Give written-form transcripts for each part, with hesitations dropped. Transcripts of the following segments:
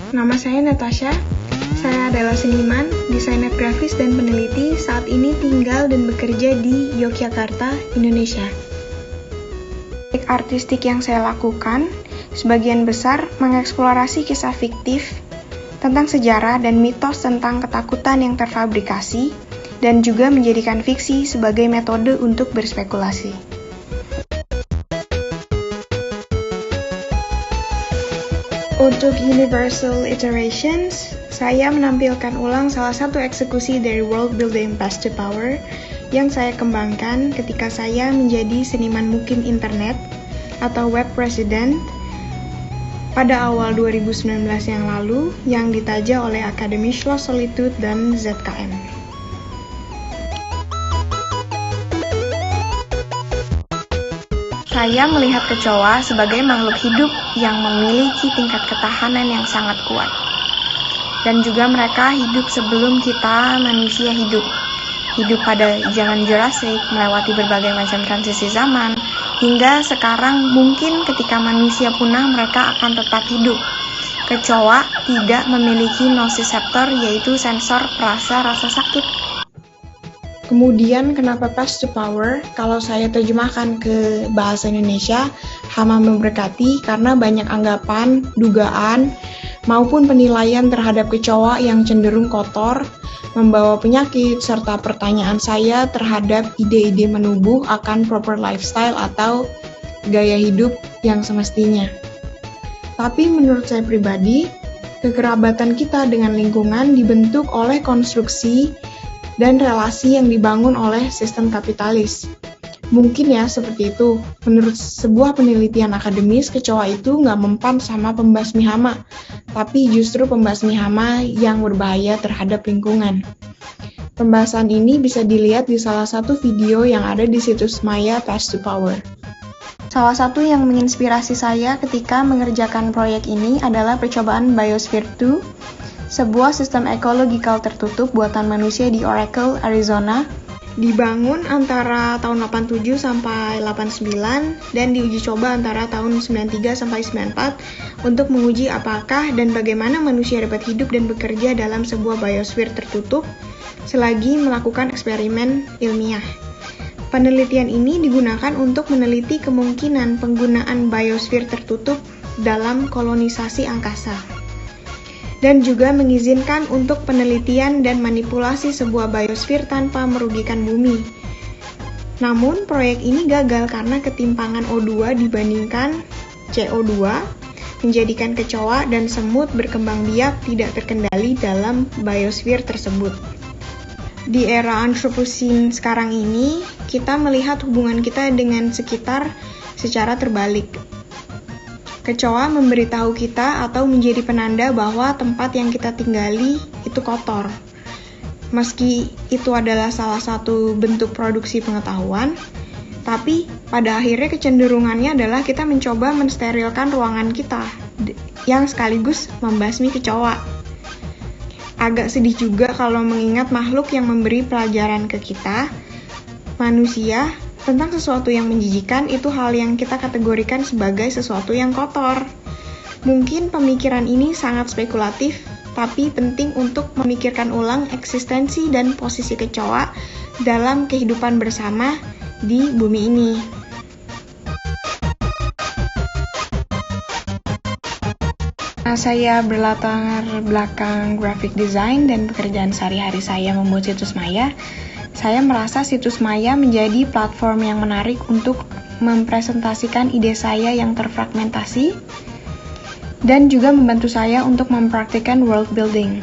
Nama saya Natasha. Saya adalah seniman, desainer grafis, dan peneliti. Saat ini tinggal dan bekerja di Yogyakarta, Indonesia. Proyek artistik yang saya lakukan sebagian besar mengeksplorasi kisah fiktif tentang sejarah dan mitos tentang ketakutan yang terfabrikasi, dan juga menjadikan fiksi sebagai metode untuk berspekulasi. Untuk Universal Iterations, saya menampilkan ulang salah satu eksekusi dari world building Path to Power yang saya kembangkan ketika saya menjadi seniman mukim internet atau web president pada awal 2019 yang lalu yang ditaja oleh Akademi Schloss Solitude dan ZKM. Saya melihat kecoa sebagai makhluk hidup yang memiliki tingkat ketahanan yang sangat kuat. Dan juga mereka hidup sebelum kita manusia hidup. Hidup pada zaman Jurassic, melewati berbagai macam transisi zaman, hingga sekarang mungkin ketika manusia punah mereka akan tetap hidup. Kecoa tidak memiliki nociceptor, yaitu sensor perasa rasa sakit. Kemudian kenapa Path to Power? Kalau saya terjemahkan ke bahasa Indonesia, hama memberkati, karena banyak anggapan, dugaan, maupun penilaian terhadap kecoa yang cenderung kotor, membawa penyakit, serta pertanyaan saya terhadap ide-ide menubuh akan proper lifestyle atau gaya hidup yang semestinya. Tapi menurut saya pribadi, kekerabatan kita dengan lingkungan dibentuk oleh konstruksi dan relasi yang dibangun oleh sistem kapitalis. Mungkin ya seperti itu. Menurut sebuah penelitian akademis, kecoa itu nggak mempan sama pembasmi hama, tapi justru pembasmi hama yang berbahaya terhadap lingkungan. Pembahasan ini bisa dilihat di salah satu video yang ada di situs maya Path to Power. Salah satu yang menginspirasi saya ketika mengerjakan proyek ini adalah percobaan Biosphere 2, sebuah sistem ekologikal tertutup buatan manusia di Oracle, Arizona, dibangun antara tahun 87 sampai 89 dan diuji coba antara tahun 93 sampai 94 untuk menguji apakah dan bagaimana manusia dapat hidup dan bekerja dalam sebuah biosphere tertutup selagi melakukan eksperimen ilmiah. Penelitian ini digunakan untuk meneliti kemungkinan penggunaan biosphere tertutup dalam kolonisasi angkasa, dan juga mengizinkan untuk penelitian dan manipulasi sebuah biosphere tanpa merugikan bumi. Namun, proyek ini gagal karena ketimpangan O2 dibandingkan CO2, menjadikan kecoa dan semut berkembang biak tidak terkendali dalam biosphere tersebut. Di era Anthropocene sekarang ini, kita melihat hubungan kita dengan sekitar secara terbalik. Kecoa memberitahu kita atau menjadi penanda bahwa tempat yang kita tinggali itu kotor. Meski itu adalah salah satu bentuk produksi pengetahuan, tapi pada akhirnya kecenderungannya adalah kita mencoba mensterilkan ruangan kita, yang sekaligus membasmi kecoa. Agak sedih juga kalau mengingat makhluk yang memberi pelajaran ke kita, manusia, tentang sesuatu yang menjijikan itu hal yang kita kategorikan sebagai sesuatu yang kotor. Mungkin pemikiran ini sangat spekulatif, tapi penting untuk memikirkan ulang eksistensi dan posisi kecoa dalam kehidupan bersama di bumi ini. Saya berlatar belakang graphic design dan pekerjaan sehari-hari saya membuat situs maya. Saya merasa situs maya menjadi platform yang menarik untuk mempresentasikan ide saya yang terfragmentasi dan juga membantu saya untuk mempraktikkan world building.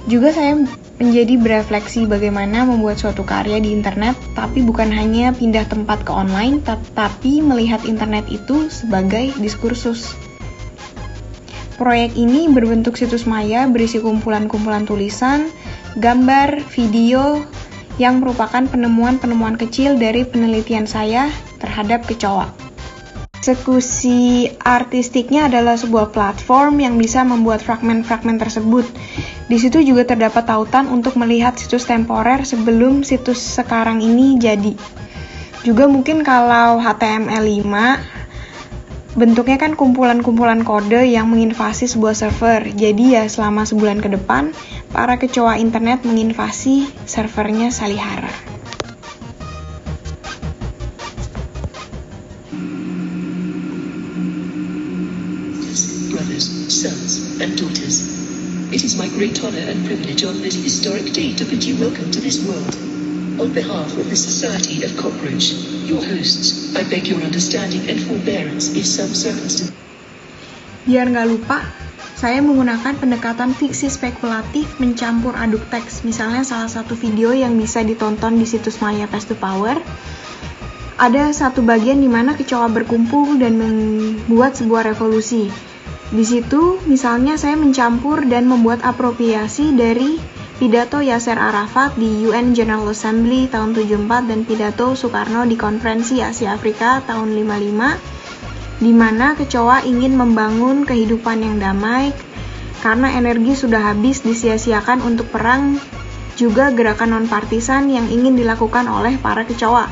Juga saya menjadi berefleksi bagaimana membuat suatu karya di internet, tapi bukan hanya pindah tempat ke online, tetapi melihat internet itu sebagai diskursus. Proyek ini berbentuk situs maya berisi kumpulan-kumpulan tulisan, gambar, video, yang merupakan penemuan-penemuan kecil dari penelitian saya terhadap kecoa. Eksekusi artistiknya adalah sebuah platform yang bisa membuat fragmen-fragmen tersebut. Di situ juga terdapat tautan untuk melihat situs temporer sebelum situs sekarang ini jadi. Juga mungkin kalau HTML5 bentuknya kan kumpulan-kumpulan kode yang menginvasi sebuah server. Jadi ya selama sebulan ke depan, para kecoa internet menginvasi servernya Salihara. Brothers, sons, and daughters. It is my great honor and privilege on this historic day to bid you welcome to this world. On behalf of the Society of Cockroach, your hosts, I beg your understanding and forbearance if some circumstance. Biar nggak lupa, saya menggunakan pendekatan fiksi spekulatif mencampur aduk teks. Misalnya salah satu video yang bisa ditonton di situs Maya Path to Power, ada satu bagian di mana kecoa berkumpul dan membuat sebuah revolusi. Di situ, misalnya saya mencampur dan membuat apropriasi dari pidato Yasser Arafat di UN General Assembly tahun 74 dan pidato Soekarno di Konferensi Asia Afrika tahun 55, di mana kecoa ingin membangun kehidupan yang damai karena energi sudah habis disia-siakan untuk perang, juga gerakan non-partisan yang ingin dilakukan oleh para kecoa.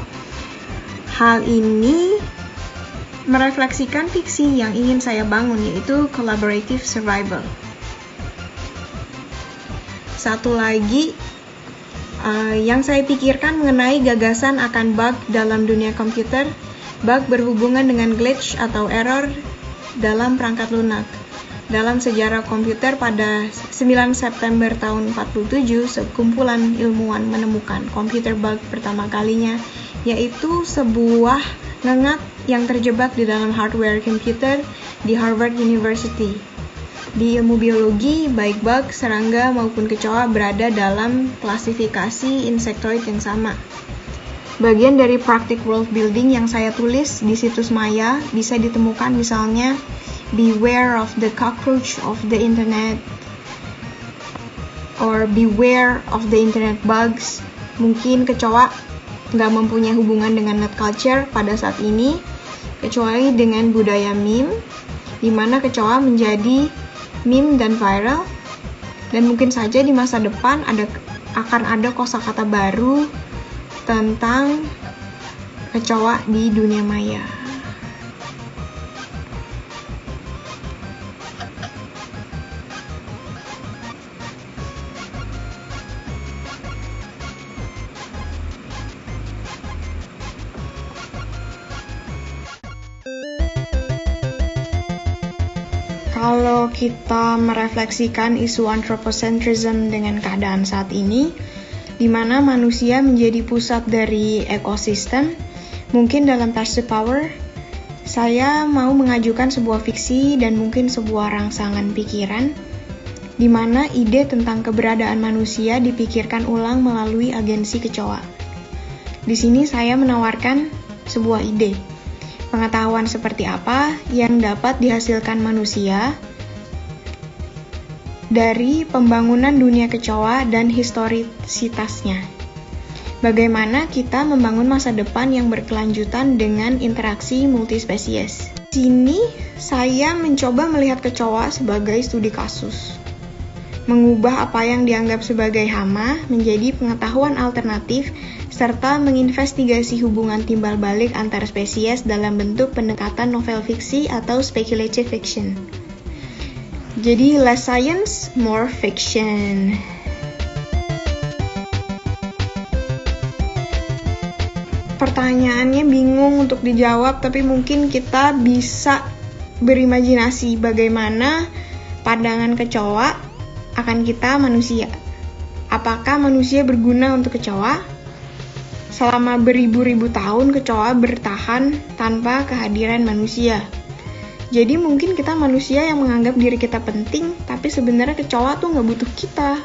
Hal ini merefleksikan fiksi yang ingin saya bangun, yaitu collaborative survival. Satu lagi yang saya pikirkan mengenai gagasan akan bug dalam dunia komputer. Bug berhubungan dengan glitch atau error dalam perangkat lunak. Dalam sejarah komputer pada 9 September tahun 47, sekumpulan ilmuwan menemukan komputer bug pertama kalinya, yaitu sebuah ngengat yang terjebak di dalam hardware komputer di Harvard University. Di ilmu biologi, baik bug, serangga, maupun kecoa berada dalam klasifikasi insektoid yang sama. Bagian dari praktik world building yang saya tulis di situs Maya bisa ditemukan misalnya beware of the cockroach of the internet or beware of the internet bugs. Mungkin kecoa nggak mempunyai hubungan dengan net culture pada saat ini, kecuali dengan budaya meme, di mana kecoa menjadi meme dan viral, dan mungkin saja di masa depan akan ada kosakata baru tentang kecoa di dunia maya. Kalau kita merefleksikan isu anthropocentrism dengan keadaan saat ini, di mana manusia menjadi pusat dari ekosistem, mungkin dalam Path to Power, saya mau mengajukan sebuah fiksi dan mungkin sebuah rangsangan pikiran, di mana ide tentang keberadaan manusia dipikirkan ulang melalui agensi kecoa. Di sini saya menawarkan sebuah ide. Pengetahuan seperti apa yang dapat dihasilkan manusia dari pembangunan dunia kecoa dan historisitasnya. Bagaimana kita membangun masa depan yang berkelanjutan dengan interaksi multispesies. Di sini saya mencoba melihat kecoa sebagai studi kasus. Mengubah apa yang dianggap sebagai hama menjadi pengetahuan alternatif serta menginvestigasi hubungan timbal balik antar spesies dalam bentuk pendekatan novel fiksi atau speculative fiction. Jadi less science, more fiction. Pertanyaannya bingung untuk dijawab, tapi mungkin kita bisa berimajinasi bagaimana pandangan kecoa akan kita manusia. Apakah manusia berguna untuk kecoa? Selama beribu-ribu tahun kecoa bertahan tanpa kehadiran manusia. Jadi mungkin kita manusia yang menganggap diri kita penting, tapi sebenarnya kecoa tuh nggak butuh kita.